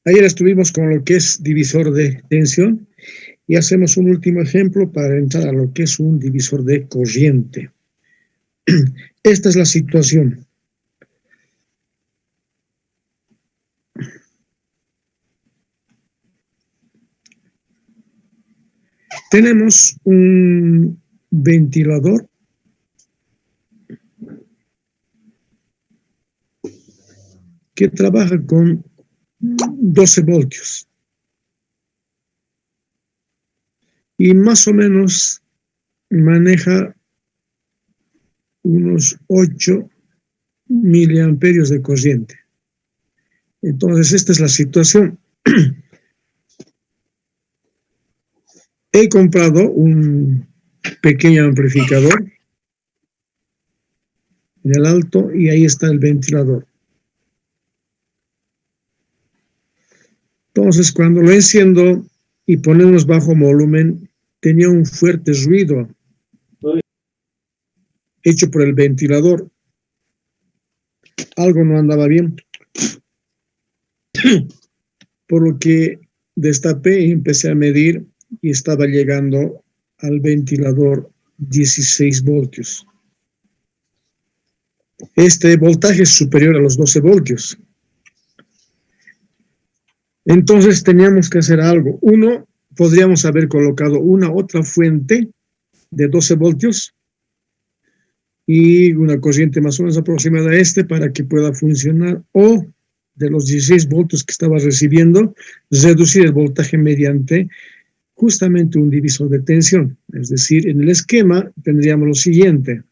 Ayer estuvimos con lo que es divisor de tensión y hacemos un último ejemplo para entrar a lo que es un divisor de corriente. Esta es la situación. Tenemos un ventilador que trabaja con 12 voltios y más o menos maneja unos 8 miliamperios de corriente. Entonces, esta es la situación. He comprado un pequeño amplificador en el alto y ahí está el ventilador. Entonces, cuando lo enciendo y ponemos bajo volumen, tenía un fuerte ruido hecho por el ventilador. Algo no andaba bien. Por lo que destapé y empecé a medir y estaba llegando al ventilador 16 voltios. Este voltaje es superior a los 12 voltios. Entonces teníamos que hacer algo. Uno, podríamos haber colocado una otra fuente de 12 voltios y una corriente más o menos aproximada a este para que pueda funcionar, o de los 16 voltios que estaba recibiendo, reducir el voltaje mediante justamente un divisor de tensión. Es decir, en el esquema tendríamos lo siguiente.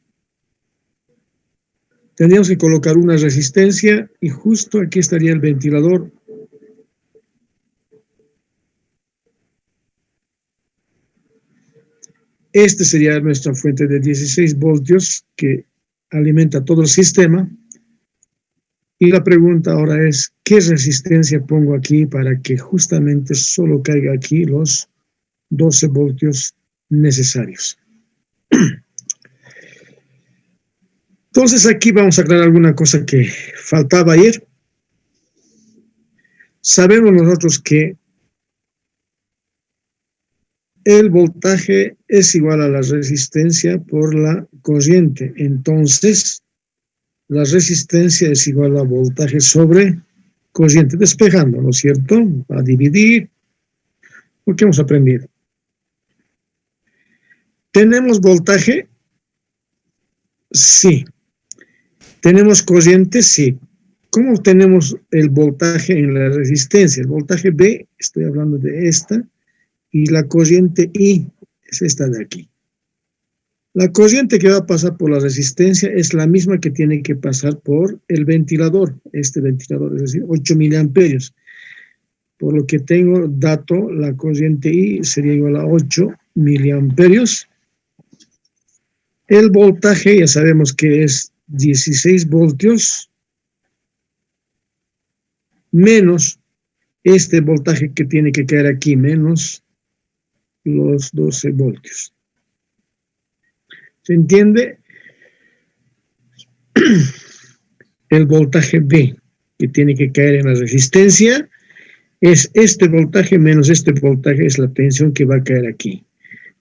Tendríamos que colocar una resistencia y justo aquí estaría el ventilador. Este sería nuestra fuente de 16 voltios que alimenta todo el sistema. Y la pregunta ahora es, ¿qué resistencia pongo aquí para que justamente solo caiga aquí los 12 voltios necesarios? Entonces aquí vamos a aclarar alguna cosa que faltaba ayer. Sabemos nosotros que el voltaje es igual a la resistencia por la corriente. Entonces, la resistencia es igual a voltaje sobre corriente, despejando, ¿no es cierto? Va a dividir, porque hemos aprendido. ¿Tenemos voltaje? Sí. ¿Tenemos corriente? Sí. ¿Cómo obtenemos el voltaje en la resistencia? El voltaje B, estoy hablando de esta, y la corriente I es esta de aquí. La corriente que va a pasar por la resistencia es la misma que tiene que pasar por el ventilador, este ventilador, es decir, 8 miliamperios. Por lo que tengo dato, la corriente I sería igual a 8 miliamperios. El voltaje ya sabemos que es 16 voltios menos este voltaje que tiene que caer aquí, menos los 12 voltios. ¿Se entiende? El voltaje B que tiene que caer en la resistencia es este voltaje menos este voltaje, es la tensión que va a caer aquí.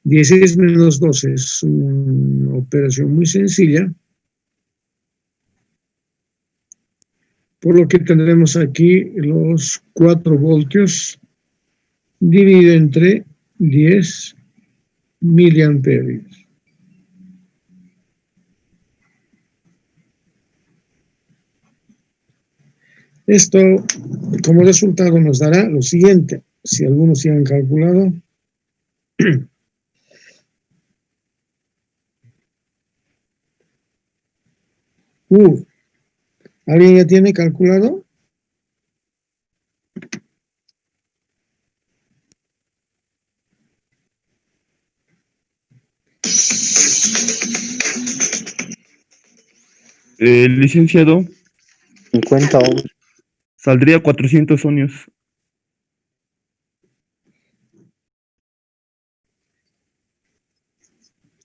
16 menos 12 es una operación muy sencilla. Por lo que tendremos aquí los 4 voltios dividido entre 10 miliamperios. Esto, como resultado, nos dará lo siguiente. Si algunos ya han calculado. ¿Alguien ya tiene calculado? Licenciado, 50 ohms. saldría 400 ohmios.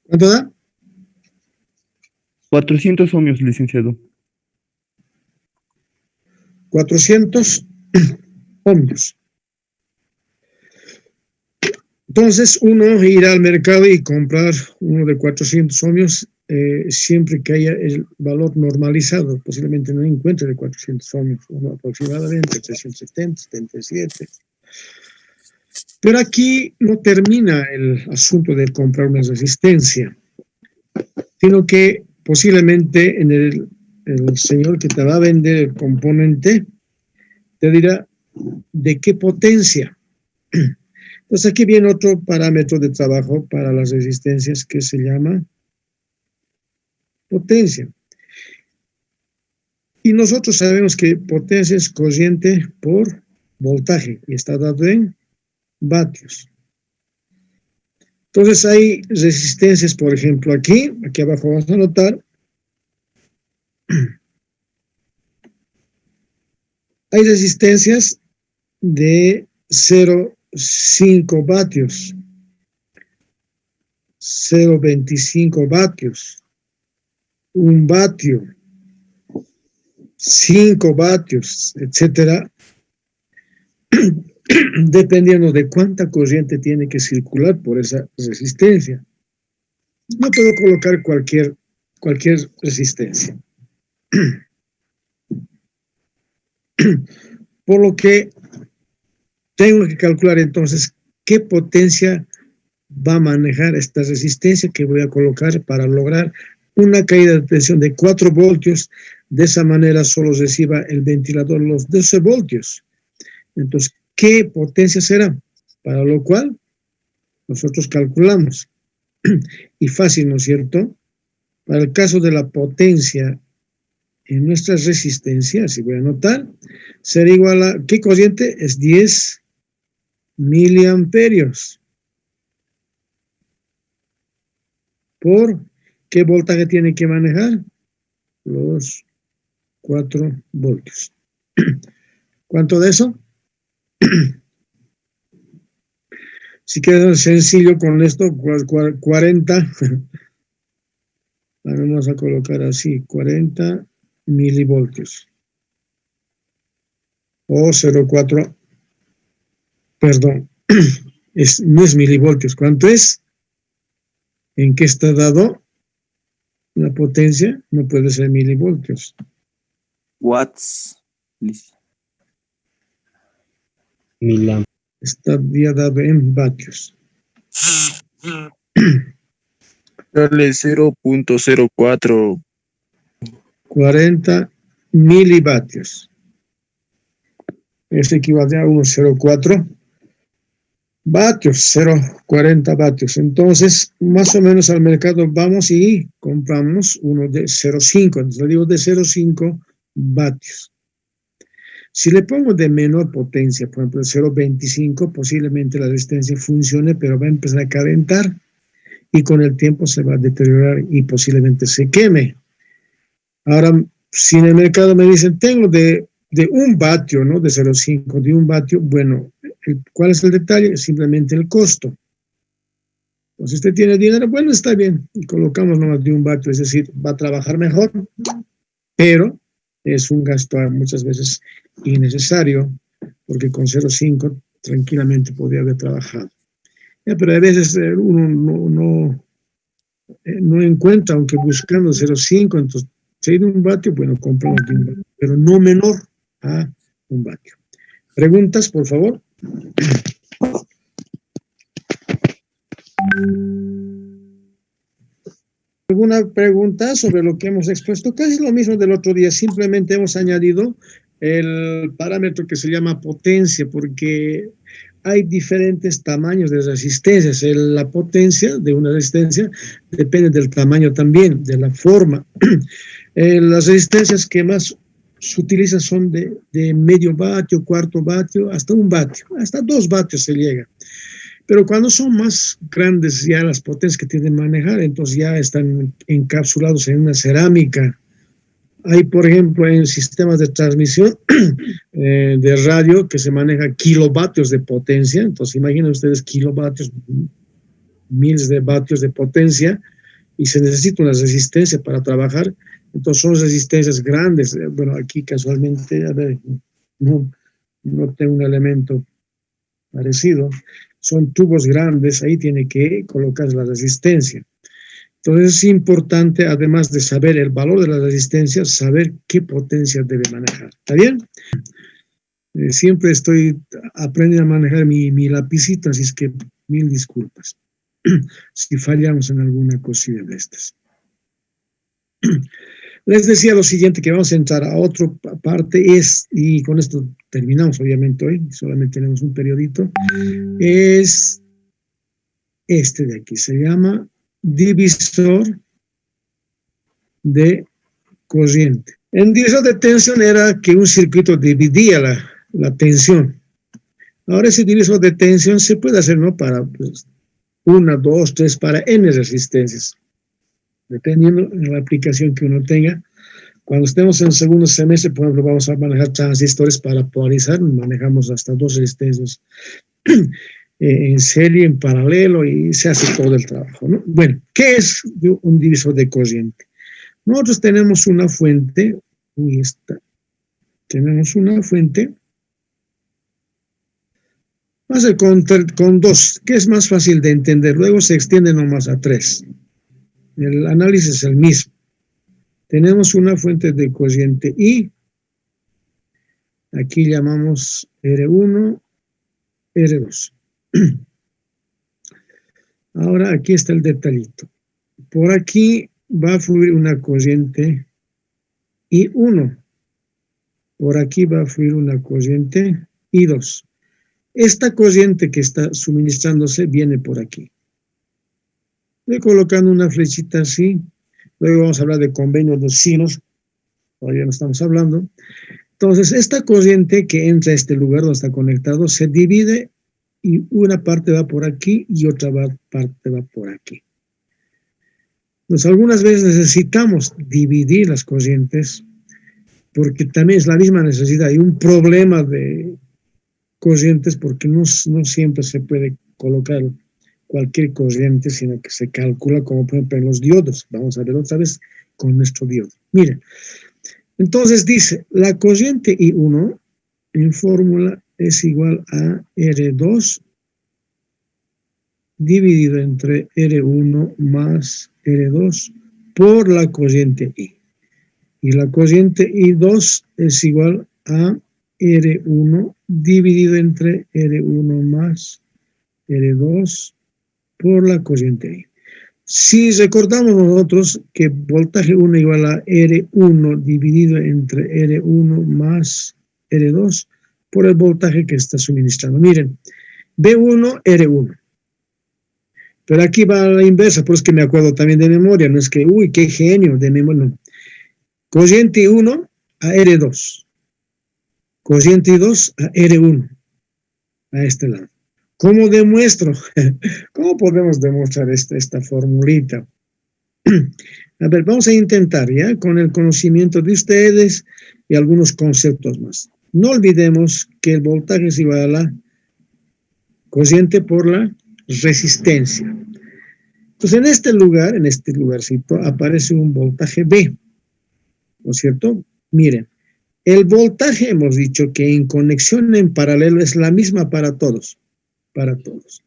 ¿Cuánto da? 400 ohmios, licenciado. 400. ohmios. Entonces, uno irá al mercado y comprar uno de 400 ohmios siempre que haya el valor normalizado. Posiblemente no encuentre de 400 ohmios, uno aproximadamente 370, 77. Pero aquí no termina el asunto de comprar una resistencia, sino que posiblemente el señor que te va a vender el componente te dirá de qué potencia. Entonces aquí viene otro parámetro de trabajo para las resistencias que se llama potencia. Y nosotros sabemos que potencia es corriente por voltaje y está dado en vatios. Entonces hay resistencias, por ejemplo, aquí abajo vamos a notar, hay resistencias de 0,5 vatios, 0,25 vatios, 1 vatio, 5 vatios, etcétera, dependiendo de cuánta corriente tiene que circular por esa resistencia. No puedo colocar cualquier resistencia. Por lo que tengo que calcular entonces qué potencia va a manejar esta resistencia que voy a colocar para lograr una caída de tensión de 4 voltios. De esa manera solo reciba el ventilador los 12 voltios. Entonces, ¿qué potencia será? Para lo cual nosotros calculamos. Y fácil, ¿no es cierto? Para el caso de la potencia en nuestras resistencias, si voy a anotar, será igual a, ¿qué corriente? Es 10 miliamperios. ¿Por qué voltaje tiene que manejar? Los 4 voltios. ¿Cuánto de eso? Si queda sencillo con esto, 40, vamos a colocar así, 40 milivoltios. O 0,4, perdón, no es milivoltios. ¿Cuánto es? ¿En qué está dado la potencia? No puede ser milivoltios. Watts. Miliamperes. Está dado en vatios. Dale 0.04. 40 milivatios. Esto equivale a unos 0,4 vatios, 0,40 vatios. Entonces, más o menos al mercado vamos y compramos uno de 0,5. Entonces, le digo de 0,5 vatios. Si le pongo de menor potencia, por ejemplo, 0,25, posiblemente la resistencia funcione, pero va a empezar a calentar y con el tiempo se va a deteriorar y posiblemente se queme. Ahora, si en el mercado me dicen, tengo de 1 vatio, ¿no? De 0,5, de 1 vatio, bueno, ¿cuál es el detalle? Simplemente el costo. Entonces, usted tiene dinero, bueno, está bien, y colocamos nomás de 1 vatio, es decir, va a trabajar mejor, pero es un gasto muchas veces innecesario, porque con 0,5 tranquilamente podría haber trabajado. Pero a veces uno no encuentra, aunque buscando 0,5, entonces, si hay de 1 vatio, bueno, compramos de 1 vatio, pero no menor a 1 vatio. ¿Preguntas, por favor? ¿Alguna pregunta sobre lo que hemos expuesto? Casi lo mismo del otro día, simplemente hemos añadido el parámetro que se llama potencia, porque hay diferentes tamaños de resistencias. La potencia de una resistencia depende del tamaño también, de la forma. Las resistencias que más se utilizan son de medio vatio, cuarto vatio, hasta 1 vatio, hasta 2 vatios se llega. Pero cuando son más grandes ya las potencias que tienen que manejar, entonces ya están encapsulados en una cerámica. Hay, por ejemplo, en sistemas de transmisión de radio que se maneja kilovatios de potencia. Entonces, imaginen ustedes kilovatios, miles de vatios de potencia, y se necesita una resistencia para trabajar. Entonces, son resistencias grandes. Bueno, aquí casualmente, a ver, no no tengo un elemento parecido, son tubos grandes, ahí tiene que colocar la resistencia. Entonces es importante, además de saber el valor de la resistencia, saber qué potencia debe manejar. ¿Está bien? Siempre estoy aprendiendo a manejar mi lapicito, así es que mil disculpas si fallamos en alguna cosilla de estas. Les decía lo siguiente, que vamos a entrar a otra parte, y con esto terminamos obviamente hoy, solamente tenemos un periodito, es este de aquí, se llama divisor de corriente. En divisor de tensión era que un circuito dividía la tensión. Ahora ese divisor de tensión se puede hacer, ¿no? Para pues, 1, 2, 3, para n resistencias, dependiendo de la aplicación que uno tenga. Cuando estemos en el segundo semestre, por ejemplo, vamos a manejar transistores para polarizar, manejamos hasta 2 resistencias en serie, en paralelo, y se hace todo el trabajo, ¿no? Bueno, ¿qué es un divisor de corriente? Nosotros tenemos una fuente, tenemos una fuente, va a ser con 2, que es más fácil de entender, luego se extiende nomás a 3. El análisis es el mismo. Tenemos una fuente de corriente I, aquí llamamos R1, R2. Ahora aquí está el detallito. Por aquí va a fluir una corriente I1. Por aquí va a fluir una corriente I2. Esta corriente que está suministrándose viene por aquí. Voy colocando una flechita así. Luego vamos a hablar de convenios de sinos. Todavía no estamos hablando. Entonces, esta corriente que entra a este lugar donde está conectado se divide y una parte va por aquí y otra parte va por aquí. Entonces, algunas veces necesitamos dividir las corrientes porque también es la misma necesidad. Hay un problema de corrientes porque no siempre se puede colocar cualquier corriente, sino que se calcula como por ejemplo en los diodos. Vamos a ver otra vez con nuestro diodo. Miren, entonces dice, la corriente I1 en fórmula es igual a R2 dividido entre R1 más R2 por la corriente I. Y la corriente I2 es igual a R1 dividido entre R1 más R2 por la corriente I. Si recordamos nosotros que voltaje 1 igual a R1 dividido entre R1 más R2 por el voltaje que está suministrando. Miren, B1, R1. Pero aquí va a la inversa, por eso es que me acuerdo también de memoria, no es que, uy, qué genio de memoria, no. Corriente 1 a R2. Corriente 2 a R1. A este lado. ¿Cómo demuestro? ¿Cómo podemos demostrar esta formulita? A ver, vamos a intentar, ¿ya? Con el conocimiento de ustedes y algunos conceptos más. No olvidemos que el voltaje es igual a la corriente por la resistencia. Entonces, en este lugarcito, aparece un voltaje B, ¿no es cierto? Miren, el voltaje hemos dicho que en conexión en paralelo es la misma para todos. Para todos.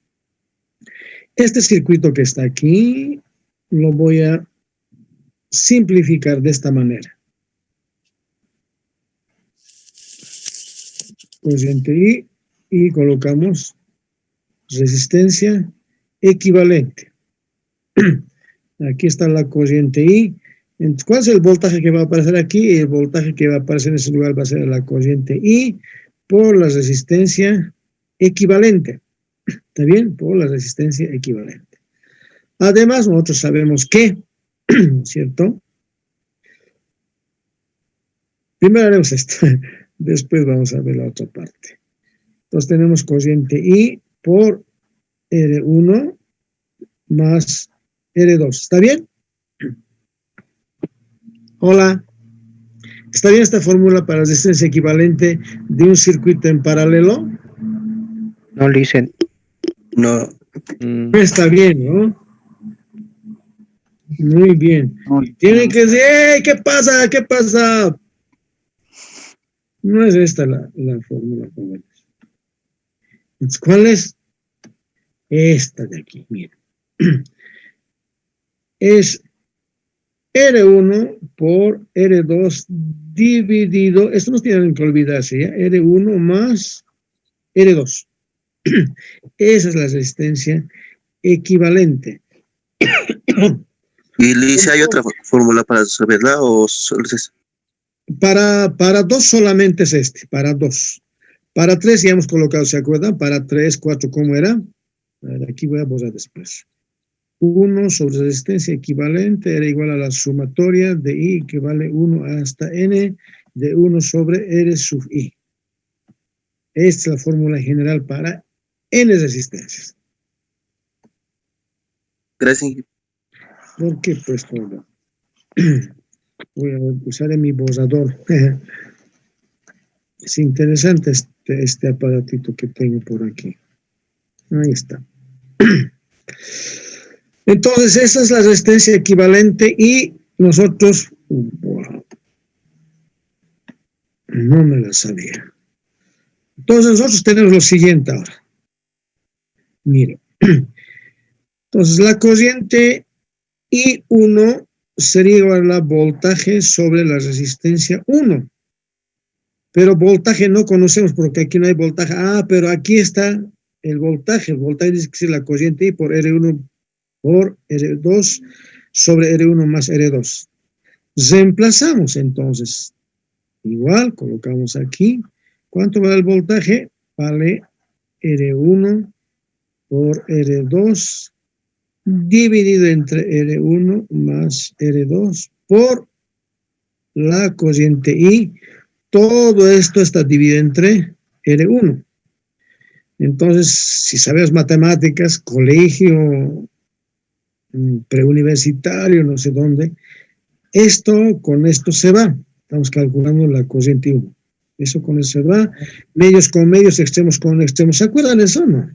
Este circuito que está aquí lo voy a simplificar de esta manera. Corriente I y colocamos resistencia equivalente. Aquí está la corriente I. Entonces, ¿cuál es el voltaje que va a aparecer aquí? El voltaje que va a aparecer en ese lugar va a ser la corriente I por la resistencia equivalente. ¿Está bien? Por la resistencia equivalente. Además, nosotros sabemos que, ¿cierto? Primero haremos esto, después vamos a ver la otra parte. Entonces tenemos corriente I por R1 más R2. ¿Está bien? Hola. ¿Está bien esta fórmula para resistencia equivalente de un circuito en paralelo? No listen. No. Está bien, ¿no? Muy bien. Tienen que decir, ¡hey! ¿Qué pasa? ¿Qué pasa? No es esta la fórmula, jóvenes. Entonces, ¿cuál es? Esta de aquí, miren. Es R1 por R2 dividido, esto no tienen que olvidarse, ¿ya? R1 más R2. Esa es la resistencia equivalente. Y Lice, ¿hay otra fórmula para resolverla o solo es esa? Para 2 solamente es este, para 2. Para 3 ya hemos colocado, ¿se acuerdan? Para 3, 4, ¿cómo era? A ver, aquí voy a borrar después. 1 sobre resistencia equivalente era igual a la sumatoria de I que vale 1 hasta N de 1 sobre R sub I. Esta es la fórmula general para N resistencias. Gracias. ¿Por qué? Pues todo. Voy a usar mi borrador. Es interesante este aparatito que tengo por aquí. Ahí está. Entonces, esa es la resistencia equivalente y nosotros, wow, no me la sabía. Entonces, nosotros tenemos lo siguiente ahora. Mire. Entonces, la corriente I1 sería igual a voltaje sobre la resistencia 1. Pero voltaje no conocemos porque aquí no hay voltaje. Ah, pero aquí está el voltaje. El voltaje dice que es la corriente I por R1 por R2 sobre R1 más R2. Reemplazamos entonces. Igual, colocamos aquí. ¿Cuánto vale el voltaje? Vale R1 por R2 dividido entre R1 más R2 por la corriente I. Todo esto está dividido entre R1. Entonces, si sabes matemáticas, colegio, preuniversitario, no sé dónde, esto con esto se va. Estamos calculando la corriente 1. Eso con eso se va. Medios con medios, extremos con extremos. ¿Se acuerdan de eso, no?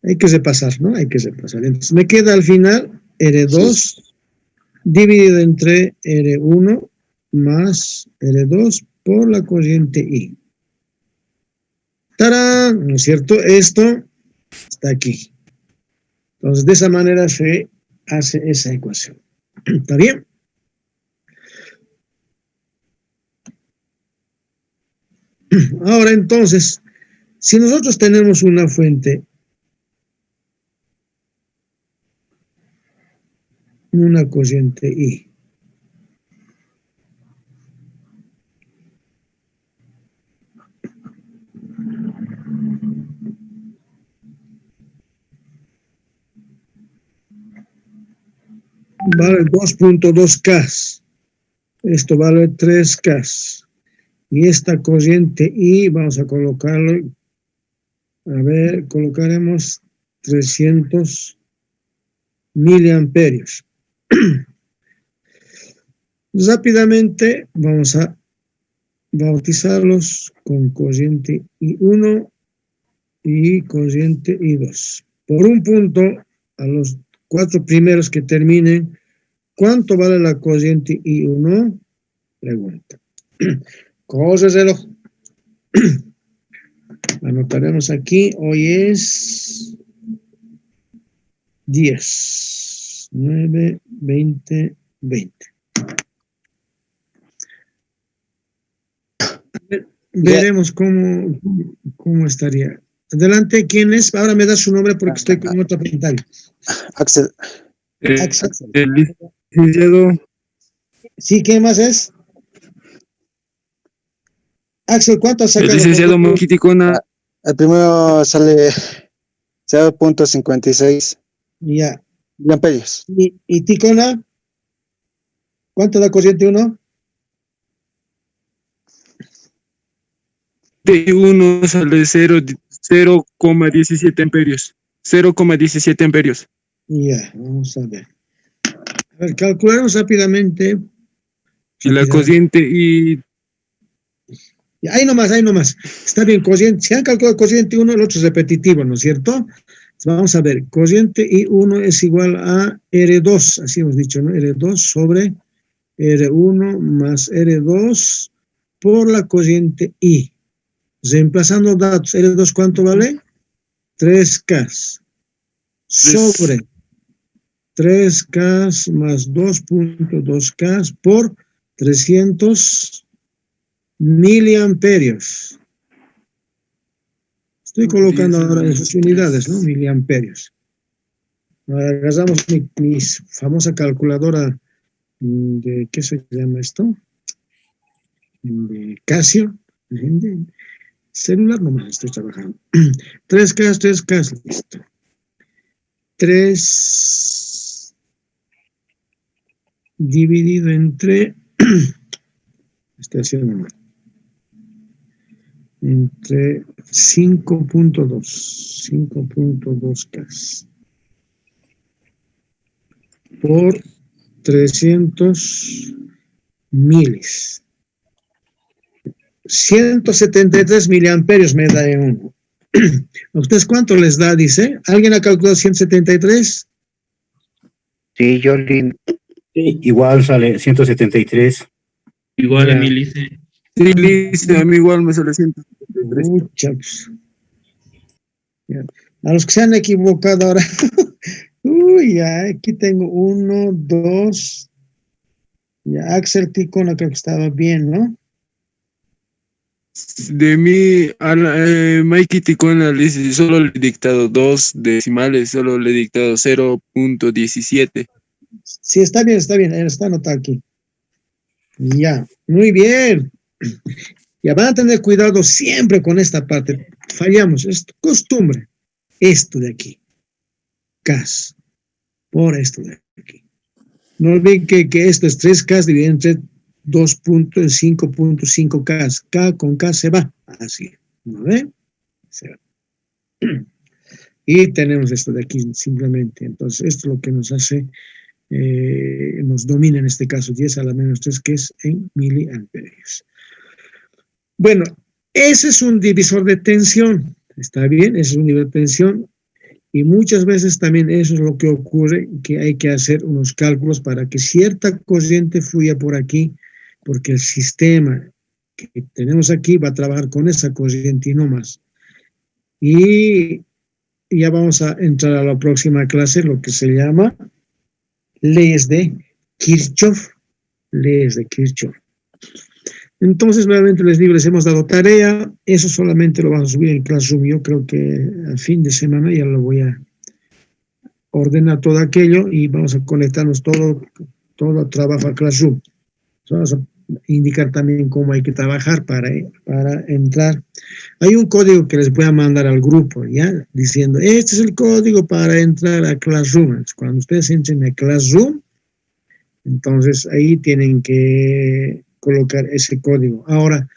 Hay que repasar, ¿no? Hay que repasar. Entonces, me queda al final R2 dividido entre R1 más R2 por la corriente I. ¡Tarán! ¿No es cierto? Esto está aquí. Entonces, de esa manera se hace esa ecuación. ¿Está bien? Ahora, entonces, si nosotros tenemos una fuente, una corriente I, vale 2.2K, esto vale 3K, y esta corriente I, vamos a colocarlo, a ver, colocaremos 300 miliamperios. Rápidamente vamos a bautizarlos con corriente I1 y corriente I2. Por un punto, a los 4 primeros que terminen, ¿cuánto vale la corriente I1? Pregunta. Coge el reloj. Anotaremos aquí, hoy es 10, 9, 20, 20. Veremos cómo estaría. Adelante, ¿quién es? Ahora me da su nombre porque estoy con otra pantalla. Axel. Axel. El licenciado. ¿Sí? ¿Qué más es? Axel, ¿cuánto has sacado? El licenciado Moquiticona. El primero sale 0.56 Ya. miliamperios. ¿Y Ticona? ¿Cuánto da corriente 1? De 1 sale 0,17 amperios. 0,17 amperios. Ya, vamos a ver. A ver, calculamos rápidamente. Y la corriente y Ya, ahí nomás. Está bien, corriente. Si han calculado corriente 1, el otro es repetitivo, ¿no es cierto? Entonces, vamos a ver, corriente I1 es igual a R2, así hemos dicho, ¿no? R2 sobre R1 más R2 por la cociente I. Reemplazando datos, R2 ¿cuánto vale? 3K sobre 3K más 2.2K por 300 miliamperios. Estoy colocando ahora en sus unidades, ¿no? Miliamperios. Ahora agarramos mi famosa calculadora de, ¿qué se llama esto? De Casio. De celular nomás estoy trabajando. 3K, listo. 3 dividido entre, estoy haciendo mal, entre 5.2K por 300 miles. 173 miliamperios me da en uno. ¿A ustedes cuánto les da, dice? ¿Alguien ha calculado 173? Sí, Jolín. Sí, igual sale 173. Igual Ya. a mí, Lice. Sí, listo, a mí igual me sale 173. Mucha, pues. Ya. A los que se han equivocado ahora. Uy, ya, aquí tengo 1, 2. Ya, Axel Ticona creo que estaba bien, ¿no? De mí, a Mikey Ticona le dice, solo le he dictado 2 decimales, solo le he dictado 0.17. Sí, está bien, está anotado aquí. Ya, muy bien. Ya van a tener cuidado siempre con esta parte. Fallamos, es costumbre. Esto de aquí. Cas. Por esto de aquí. No olviden que esto es 3K dividido entre 2.5.5K. K con K se va. Así. ¿No ven? Se va. Y tenemos esto de aquí simplemente. Entonces, esto es lo que nos hace, nos domina en este caso 10 a la menos 3, que es en miliamperios. Bueno, ese es un divisor de tensión. ¿Está bien? Ese es un nivel de tensión. Y muchas veces también eso es lo que ocurre, que hay que hacer unos cálculos para que cierta corriente fluya por aquí, porque el sistema que tenemos aquí va a trabajar con esa corriente y no más. Y ya vamos a entrar a la próxima clase, lo que se llama leyes de Kirchhoff. Leyes de Kirchhoff. Entonces, nuevamente les digo, les hemos dado tarea, eso solamente lo vamos a subir en Classroom, yo creo que a fin de semana ya lo voy a ordenar todo aquello y vamos a conectarnos todo trabajo a Classroom. Vamos a indicar también cómo hay que trabajar para entrar. Hay un código que les voy a mandar al grupo, ¿ya? Diciendo, este es el código para entrar a Classroom. Cuando ustedes entren a Classroom, entonces ahí tienen que colocar ese código. Ahora,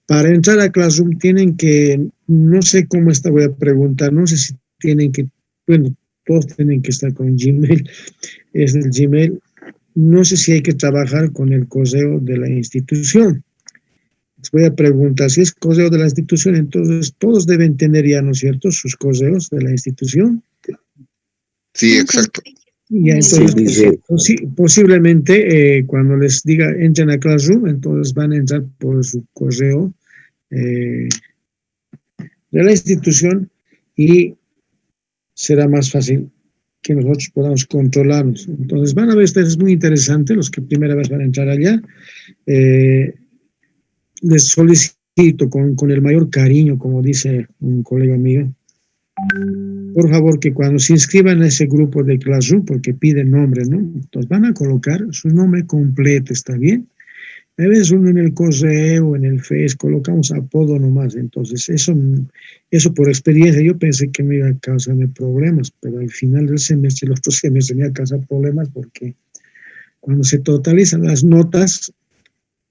para entrar a Classroom tienen que, no sé cómo está, voy a preguntar, no sé si tienen que, bueno, todos tienen que estar con Gmail, es el Gmail, no sé si hay que trabajar con el correo de la institución. Les voy a preguntar, si es correo de la institución, entonces todos deben tener ya, ¿no es cierto?, sus correos de la institución. Sí, exacto. Y entonces, posiblemente cuando les diga entren a Classroom, entonces van a entrar por su correo de la institución y será más fácil que nosotros podamos controlarnos. Entonces van a ver ustedes, es muy interesante, los que primera vez van a entrar allá. Les solicito con el mayor cariño, como dice un colega mío, por favor, que cuando se inscriban a ese grupo de Classroom, porque piden nombre, ¿no? Entonces van a colocar su nombre completo, ¿está bien? A veces uno en el correo, en el Face, colocamos apodo nomás, entonces eso por experiencia, yo pensé que me iba a causarme problemas, pero al final del semestre, el otro semestre me iba a causar problemas porque cuando se totalizan las notas,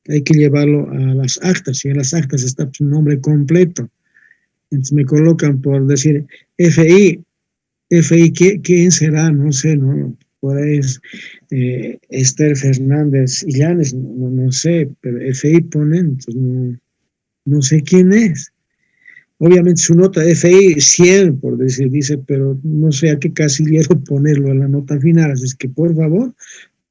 hay que llevarlo a las actas, y en las actas está su nombre completo. Entonces me colocan por decir FI, ¿quién será? No sé, ¿no? Por ahí es Esther Fernández Illanes, no sé, pero FI ponen, entonces no sé quién es. Obviamente su nota FI 100, por decir, dice, pero no sé a qué casillero ponerlo en la nota final, así es que por favor,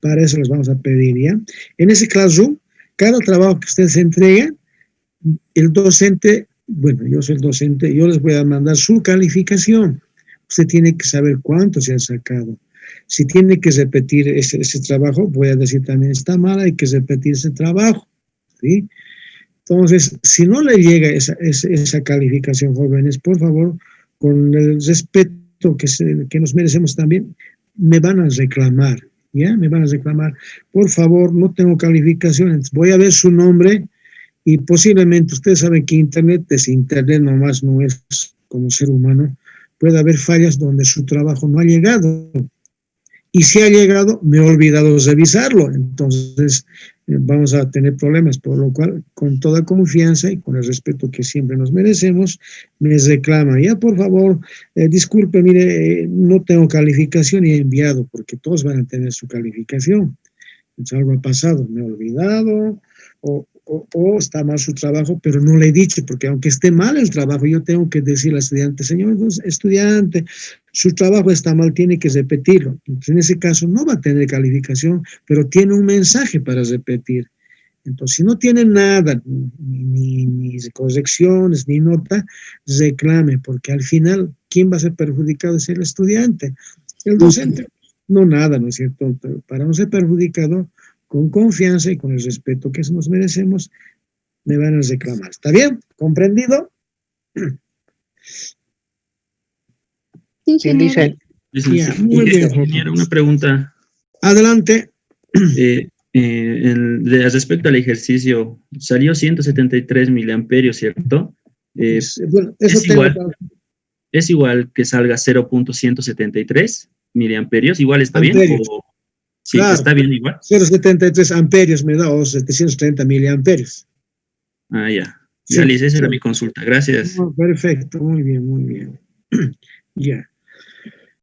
Para eso les vamos a pedir, ¿ya? En ese Classroom, cada trabajo que ustedes entreguen, el docente, bueno, yo soy el docente, yo les voy a mandar su calificación. Usted tiene que saber cuánto se ha sacado. Si tiene que repetir ese trabajo, voy a decir también, está mal, hay que repetir ese trabajo, ¿sí? Entonces, si no le llega esa calificación, jóvenes, por favor, con el respeto que nos merecemos también, me van a reclamar, ¿ya? Me van a reclamar, por favor, no tengo calificaciones, voy a ver su nombre y posiblemente, ustedes saben que Internet nomás no es como ser humano, puede haber fallas donde su trabajo no ha llegado. Y si ha llegado, me he olvidado revisarlo. Entonces, vamos a tener problemas. Por lo cual, con toda confianza y con el respeto que siempre nos merecemos, me reclama. Ya, por favor, disculpe, mire, no tengo calificación y he enviado, porque todos van a tener su calificación. Entonces, algo ha pasado, me he olvidado, o está mal su trabajo, pero no le he dicho, porque aunque esté mal el trabajo, yo tengo que decirle al estudiante, señor estudiante, su trabajo está mal, tiene que repetirlo. Entonces, en ese caso no va a tener calificación, pero tiene un mensaje para repetir. Entonces, si no tiene nada, ni correcciones, ni nota, reclame, porque al final, ¿quién va a ser perjudicado? Es el estudiante. El docente, no nada, ¿no es cierto? Pero para no ser perjudicado, con confianza y con el respeto que nos merecemos, me van a reclamar. ¿Está bien? ¿Comprendido? Ingeniero. Ya, muy bien, Ingeniero, una pregunta. Adelante. Respecto al ejercicio, salió 173 miliamperios, ¿cierto? Bueno, eso ¿Es igual que salga 0.173 miliamperios? ¿Igual está amperios. Bien? O, sí, claro, está bien igual. 0.73 amperios me da, o 730 miliamperios. Ah, ya. Sí, Ya, Liz, esa sí. era mi consulta. Gracias. Perfecto, muy bien, muy bien. Ya.